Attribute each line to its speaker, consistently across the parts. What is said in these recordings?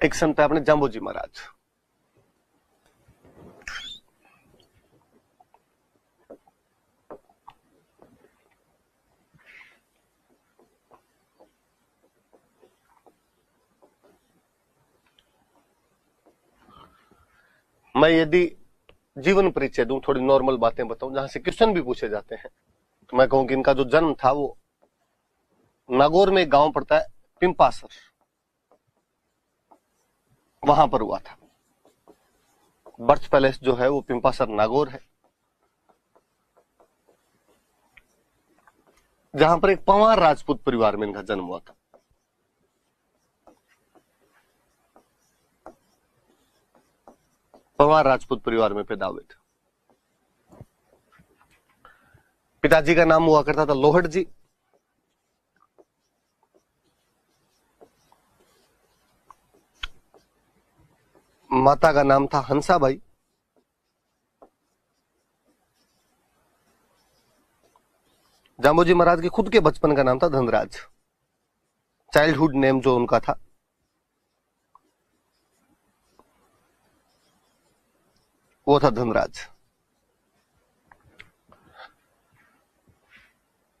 Speaker 1: एक संत है अपने जाम्बोजी महाराज। मैं यदि जीवन परिचय दूं, थोड़ी नॉर्मल बातें बताऊं जहां से क्वेश्चन भी पूछे जाते हैं, तो मैं कहूं कि इनका जो जन्म था वो नागौर में एक गांव पड़ता है पिंपासर, वहां पर हुआ था। बर्थ पैलेस जो है वो पिंपासर नागौर है, जहां पर एक पंवार राजपूत परिवार में इनका जन्म हुआ था। पंवार राजपूत परिवार में पैदा हुए थे। पिताजी का नाम हुआ करता था लोहड़ जी, माता का नाम था हंसाबाई, जाम्बोजी महाराज के खुद के बचपन का नाम था धनराज। चाइल्डहुड नेम जो उनका था वो था धनराज।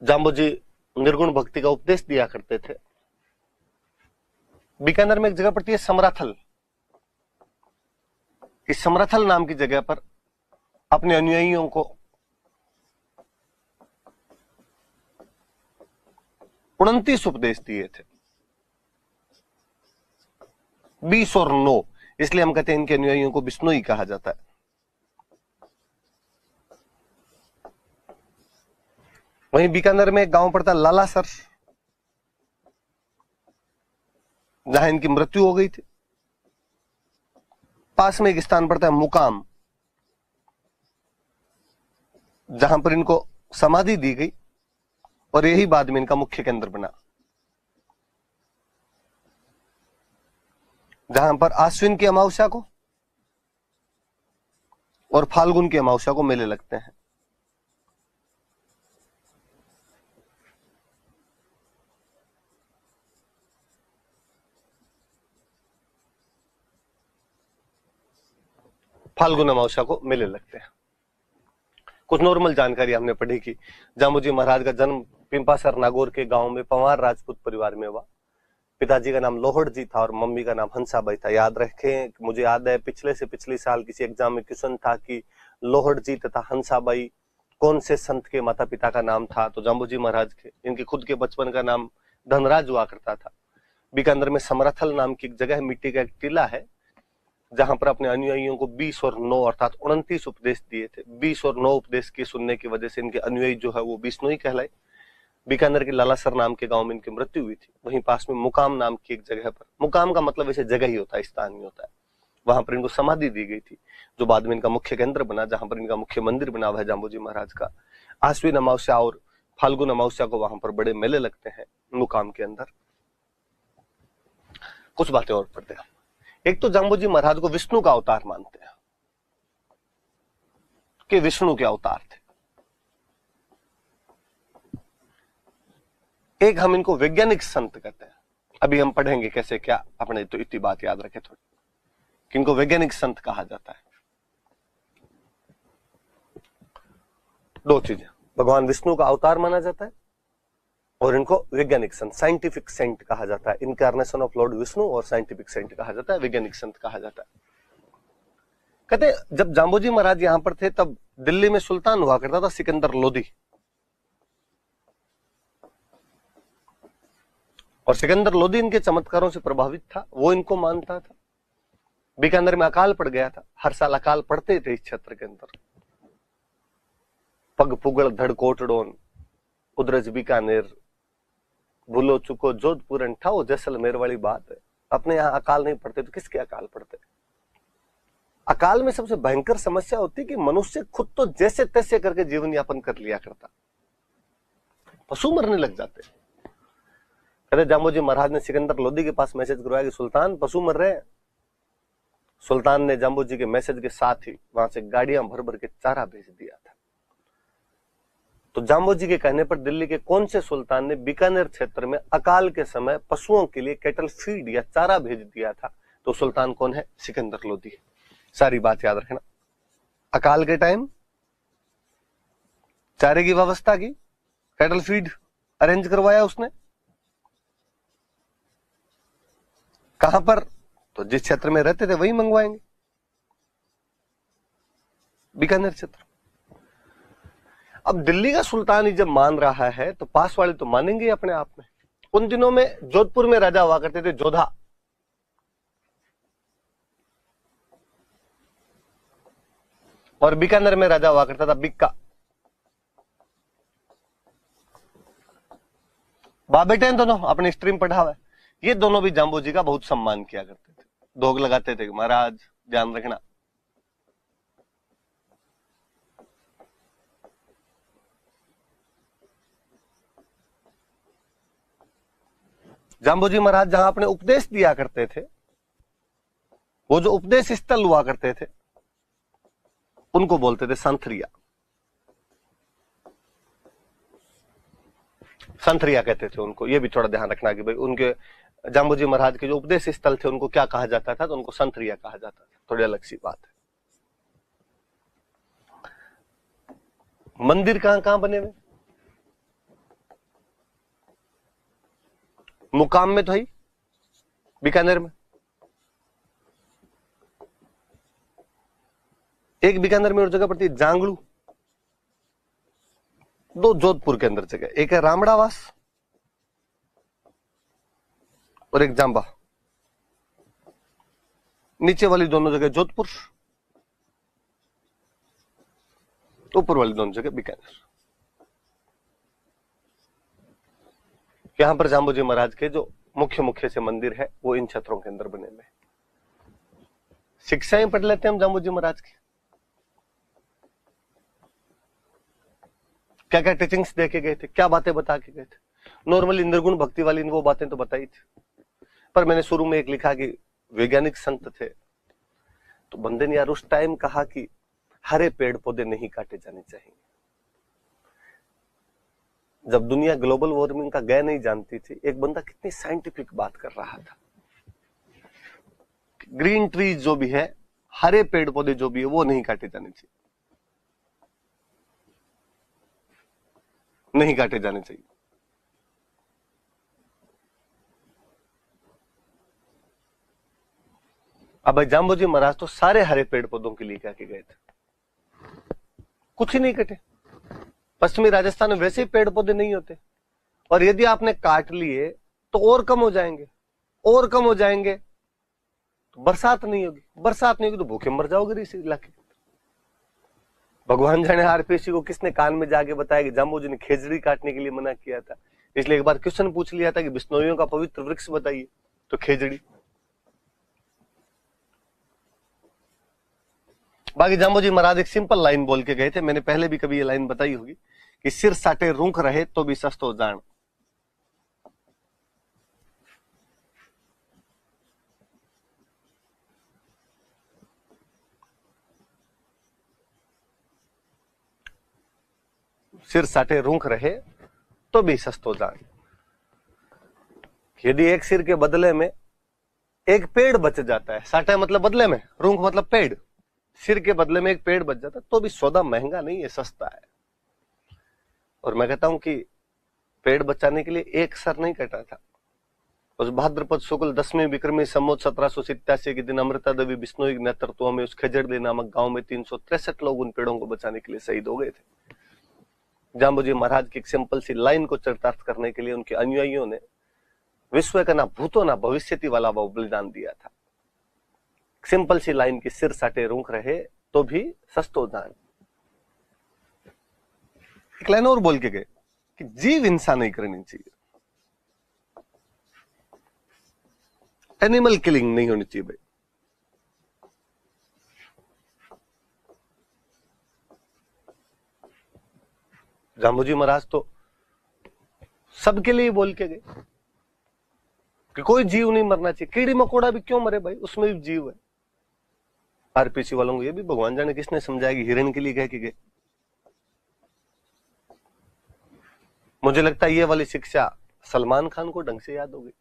Speaker 1: जाम्बोजी निर्गुण भक्ति का उपदेश दिया करते थे। बीकानेर में एक जगह पड़ती है समराथल। इस समराथल नाम की जगह पर अपने अनुयायियों को 29 उपदेश दिए थे। 20 और 9, इसलिए हम कहते हैं इनके अनुयायियों को बिश्नोई कहा जाता है। वहीं बीकानेर में एक गांव पड़ता लालासर, जहां इनकी मृत्यु हो गई थी। पास में एक स्थान पड़ता है मुकाम, जहां पर इनको समाधि दी गई और यही बाद में इनका मुख्य केंद्र बना, जहां पर आश्विन की अमावस्या को और फाल्गुन की अमावस्या को मेले लगते हैं। फाल्गुन अमावस्या को मेले लगते हैं। कुछ नॉर्मल जानकारी हमने पढ़ी कि जाम्बोजी महाराज का जन्म पिंपासर नागौर के गांव में पंवार राजपूत परिवार में हुआ। पिताजी का नाम लोहड़ जी था और मम्मी का नाम हंसाबाई था। याद रखें, मुझे याद है पिछले से पिछले साल किसी एग्जाम में क्वेश्चन था कि लोहड़ जी तथा हंसाबाई कौन से संत के माता पिता का नाम था, तो जाम्बोजी महाराज के। इनके खुद के बचपन का नाम धनराज हुआ करता था। बीकानेर में समराथल नाम की एक जगह है, मिट्टी का एक टीला है, जहां पर अपने अनुयायियों को 20 और 9 अर्थात 29 उपदेश दिए थे। 20 और 9 उपदेश के सुनने की वजह से इनके अनुयायी जो है वो बिश्नोई कहलाए। बीकानेर के लालासर नाम के गांव में इनकी मृत्यु हुई थी। वहीं पास में मुकाम नाम की एक जगह पर, मुकाम का मतलब ऐसे जगह ही होता है, स्थान ही होता है, वहां पर इनको समाधि दी गई थी, जो बाद में इनका मुख्य केंद्र बना, जहां पर इनका मुख्य मंदिर बना हुआ है जाम्बोजी महाराज का। आश्विन अमावस्या और फाल्गुन अमावस्या को वहां पर बड़े मेले लगते हैं मुकाम के अंदर। कुछ बातें और पढ़ते हैं। एक तो जाम्बोजी महाराज को विष्णु का अवतार मानते हैं कि विष्णु के अवतार थे। एक हम इनको वैज्ञानिक संत कहते हैं। अभी हम पढ़ेंगे कैसे क्या, अपने तो इतनी बात याद रखे थोड़ी कि इनको वैज्ञानिक संत कहा जाता है। दो चीजें, भगवान विष्णु का अवतार माना जाता है और इनको वैज्ञानिक संत, साइंटिफिक सेंट कहा जाता है। इनकारनेशन ऑफ लॉर्ड विष्णु और साइंटिफिक सेंट कहा जाता है, वैज्ञानिक संत कहा जाता है। कहते जब जाम्बोजी महाराज यहां पर थे तब दिल्ली में सुल्तान हुआ करता था सिकंदर लोदी, और सिकंदर लोदी इनके चमत्कारों से प्रभावित था, वो इनको मानता था। बीकानेर में अकाल पड़ गया था, हर साल अकाल पड़ते थे इस क्षेत्र के अंदर। पग पुगड़ धड़ कोटड़ोन, उदरज बीकानेर, भूलो चुको जोधपुर ठाओ, जैसलमेर वाली बात है। अपने यहां अकाल नहीं पड़ते तो किसके अकाल पड़ते? अकाल में सबसे भयंकर समस्या होती कि मनुष्य खुद तो जैसे तैसे करके जीवन यापन कर लिया करता, पशु मरने लग जाते। कहते जाम्बोजी महाराज ने सिकंदर लोदी के पास मैसेज करवाया कि सुल्तान पशु मर रहे हैं। सुल्तान ने जाम्बोजी के मैसेज के साथ ही वहां से गाड़ियां भर भर के चारा भेज दिया था। तो जाम्बोजी के कहने पर दिल्ली के कौन से सुल्तान ने बीकानेर क्षेत्र में अकाल के समय पशुओं के लिए कैटल फीड या चारा भेज दिया था, तो सुल्तान कौन है? सिकंदर लोदी। सारी बात याद रखना। अकाल के टाइम चारे की व्यवस्था की, कैटल फीड अरेंज करवाया उसने। कहां पर? तो जिस क्षेत्र में रहते थे वही मंगवाएंगे, बीकानेर क्षेत्र। अब दिल्ली का सुल्तान ही जब मान रहा है तो पास वाले तो मानेंगे अपने आप में। उन दिनों में जोधपुर में राजा हुआ करते थे जोधा, और बीकानेर में राजा हुआ करता था बिक्का। बाप बेटे दोनों अपने स्ट्रीम पढ़ा हुआ है। ये दोनों भी जाम्बू जी का बहुत सम्मान किया करते थे, दोग लगाते थे, महाराज ध्यान रखना। जाम्बू जी महाराज जहां अपने उपदेश दिया करते थे, वो जो उपदेश स्थल हुआ करते थे, उनको बोलते थे संथरिया। संथरिया कहते थे उनको। ये भी थोड़ा ध्यान रखना कि भाई उनके जाम्बू जी महाराज के जो उपदेश स्थल थे उनको क्या कहा जाता था, तो उनको संथरिया कहा जाता था। थोड़ी अलग सी बात है। मंदिर कहां कहां बने हुए? मुकाम में तो है बीकानेर में, एक बीकानेर में और जगह पड़ती है जांगलू, दो जोधपुर के अंदर जगह, एक है रामड़ावास और एक जांबा। नीचे वाली दोनों जगह जोधपुर, ऊपर वाली दोनों जगह बीकानेर। यहां पर जाम्बू जी महाराज के जो मुख्य मुख्य से मंदिर है वो इन क्षेत्रों के अंदर बने हुए। शिक्षाएं पढ़ लेते हैं हम जाम्बू जी महाराज की। क्या क्या टीचिंग्स दे के गए थे, क्या बातें बता के गए थे। नॉर्मली निर्गुण भक्ति वाली वो बातें तो बताई थी, पर मैंने शुरू में एक लिखा कि वैज्ञानिक संत थे, तो बंदे ने यार उस टाइम कहा कि हरे पेड़ पौधे नहीं काटे जाने चाहिए। जब दुनिया ग्लोबल वार्मिंग का गए नहीं जानती थी, एक बंदा कितनी साइंटिफिक बात कर रहा था। ग्रीन ट्रीज जो भी है, हरे पेड़ पौधे जो भी है, वो नहीं काटे जाने चाहिए, नहीं काटे जाने चाहिए। अब भाई जाम्बू जी महाराज तो सारे हरे पेड़ पौधों के लिए क्या के गए थे, कुछ ही नहीं कटे। पश्चिमी राजस्थान में वैसे ही पेड़ पौधे नहीं होते, और यदि आपने काट लिए तो और कम हो जाएंगे, और कम हो जाएंगे तो बरसात नहीं होगी, बरसात नहीं होगी तो भूखे मर जाओगे इस इलाके। भगवान जाने आरपीसी को किसने कान में जाके बताया कि जाम्बू जी ने खेजड़ी काटने के लिए मना किया था। इसलिए एक बार क्वेश्चन पूछ लिया था कि बिश्नोइयों का पवित्र वृक्ष बताइए, तो खेजड़ी। बाकी जाम्बू जी महाराज एक सिंपल लाइन बोल के गए थे, मैंने पहले भी कभी ये लाइन बताई होगी कि सिर साटे रूख रहे तो भी सस्तो जान। सिर साटे रूख रहे तो भी सस्तो जान। यदि एक सिर के बदले में एक पेड़ बच जाता है, साटे मतलब बदले में, रूख मतलब पेड़, सिर के बदले में एक पेड़ बच जाता तो भी सौदा महंगा नहीं है, सस्ता है। और मैं कहता हूं कि पेड़ बचाने के लिए एक सर नहीं कटा था। उस भाद्रपद शुक्ल 10वीं विक्रमी संवत 1787 के दिन अमृता देवी बिश्नोई के नेतृत्व में उस खेजड़ी नामक गांव में 363 लोग उन पेड़ों को बचाने के लिए शहीद हो गए थे। जाम्बू जी महाराज की एक सिंपल सी लाइन को चरितार्थ करने के लिए उनके अनुयायियों ने विश्व का ना भूतो ना भविष्यति वाला वो बलिदान दिया था। सिंपल सी लाइन की सिर साटे रूख रहे तो भी सस्तो जान। एक लाइन और बोल के गए कि जीव हिंसा नहीं करनी चाहिए, एनिमल किलिंग नहीं होनी चाहिए भाई। जाम्बू जी महाराज तो सबके लिए बोल के गए कि कोई जीव नहीं मरना चाहिए। कीड़ी मकोड़ा भी क्यों मरे भाई, उसमें भी जीव है। आरपीसी वालों को ये भी भगवान जाने किसने समझाया कि हिरण के लिए कह के गए। मुझे लगता है ये वाली शिक्षा सलमान खान को ढंग से याद होगी।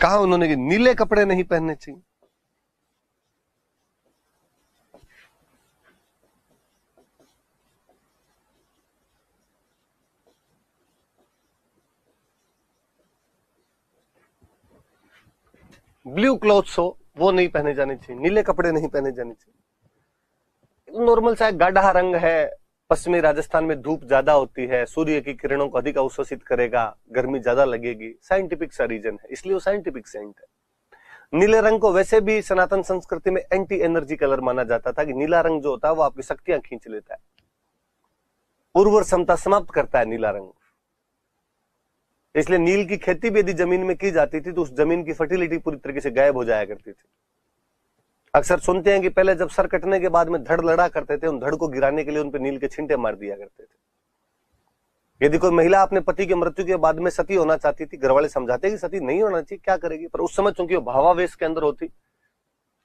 Speaker 1: कहा उन्होंने कि नीले कपड़े नहीं पहनने चाहिए। ब्लू क्लॉथ्स हो वो नहीं पहने जाने चाहिए, नीले कपड़े नहीं पहने जाने चाहिए। नॉर्मल सा गाढ़ा रंग है, पश्चिमी राजस्थान में धूप ज्यादा होती है, सूर्य की किरणों को अधिक अवशोषित करेगा, गर्मी ज्यादा लगेगी, साइंटिफिक सा रीजन है, इसलिए वो साइंटिफिक सेंट है। नीले रंग को वैसे भी सनातन संस्कृति में एंटी एनर्जी कलर माना जाता था कि नीला रंग जो होता है वो आपकी शक्तियां खींच लेता है, उर्वर क्षमता समाप्त करता है नीला रंग। इसलिए नील की खेती भी यदि जमीन में की जाती थी तो उस जमीन की फर्टिलिटी पूरी तरीके से गायब हो जाया करती थी। अक्सर सुनते हैं कि पहले जब सर कटने के बाद में धड़ लड़ा करते थे, उन धड़ को गिराने के लिए उन पे नील के छींटे मार दिया करते थे। यदि कोई महिला अपने पति की मृत्यु के बाद में सती होना चाहती थी, घरवाले समझाते कि सती नहीं होना चाहिए, क्या करेगी, पर उस समय चूंकि वो भावावेश के अंदर होती,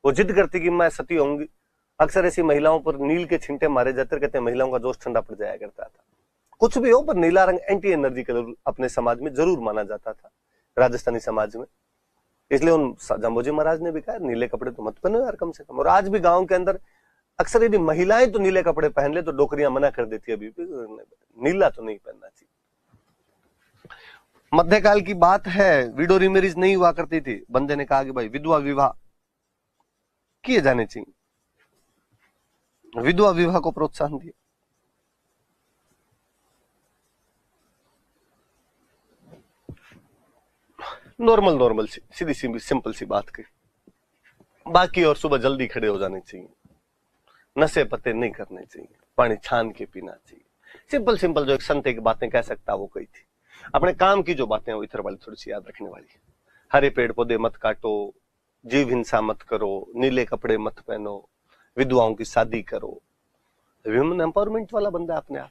Speaker 1: वो जिद करती कि मैं सती होंगी, अक्सर ऐसी महिलाओं पर नील के छींटे मारे जाते, कहते हैं महिलाओं का जोश ठंडा पड़ जाया करता था। कुछ भी हो, पर नीला रंग एंटी एनर्जी कलर अपने समाज में जरूर माना जाता था, राजस्थानी समाज में। इसलिए उन जाम्बोजी महाराज ने भी कहा नीले कपड़े तो मत पहनो यार कम से कम। और आज भी गांव के अंदर अक्सर यदि महिलाएं तो नीले कपड़े पहन ले तो डोकरियां मना कर देती है, अभी भी नीला तो नहीं पहनना चाहिए। मध्यकाल की बात है, विडो रीमैरिज नहीं हुआ करती थी। बंदे ने कहा कि भाई विधवा विवाह किए जाने चाहिए, विधवा विवाह को प्रोत्साहन दिया। नॉर्मल सी सीधी सी सिंपल सी बात की बाकी। और सुबह जल्दी खड़े हो जाने चाहिए, नशे पत्ते नहीं करने चाहिए, पानी छान के पीना चाहिए। सिंपल जो एक संत एक बातें कह सकता वो कही थी। अपने काम की जो बातें वो इधर वाली थोड़ी सी याद रखने वाली है। हरे पेड़ पौधे मत काटो, जीव हिंसा मत करो, नीले कपड़े मत पहनो, विधवाओं की शादी करो। ह्यूमन एम्पावरमेंट वाला बंदा अपने आप।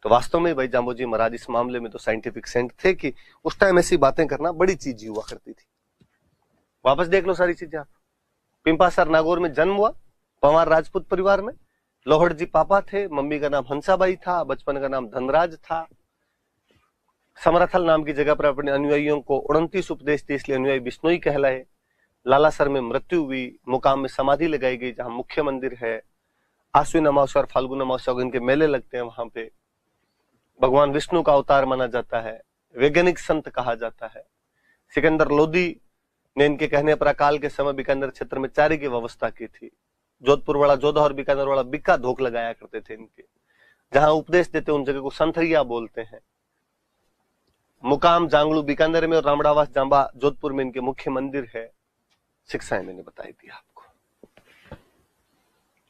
Speaker 1: तो वास्तव में भाई जाम्बोजी महाराज इस मामले में तो साइंटिफिक सेंट थे कि उस टाइम ऐसी बातें करना बड़ी चीज हुआ करती थी। वापस देख लो सारी चीजें आप। पिंपासर नागौर में जन्म हुआ, पंवार राजपूत परिवार में। लोहड़ जी पापा थे, मम्मी का नाम हंसाबाई था, बचपन का नाम धनराज था। समरथल नाम की जगह पर अपने अनुयायियों को 29 उपदेश दिए, इसलिए अनुयायी बिश्नोई कहलाए। लालासर में मृत्यु हुई, मुकाम में समाधि लगाई गई जहां मुख्य मंदिर है। आश्विन अमावस्या और फाल्गुन अमावस्या को इनके मेले लगते हैं, वहां पे भगवान विष्णु का अवतार माना जाता है, वैज्ञानिक संत कहा जाता है। सिकंदर लोदी ने इनके कहने पर अकाल के समय बीकानेर क्षेत्र में चारे की व्यवस्था की थी। जोधपुर वाला जोधा और बीकानेर वाला बिक्का धोख लगाया करते थे इनके। जहां उपदेश देते उन जगह को संथरिया बोलते हैं। मुकाम जांगलू बीकानेर में और रामड़ावास जांबा जोधपुर में इनके मुख्य मंदिर है। शिक्षाएं मैंने बताई दी आपको।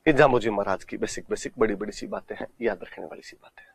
Speaker 1: ये जाम्बोजी महाराज की बेसिक बड़ी सी बातें हैं, याद रखने वाली सी बातें हैं।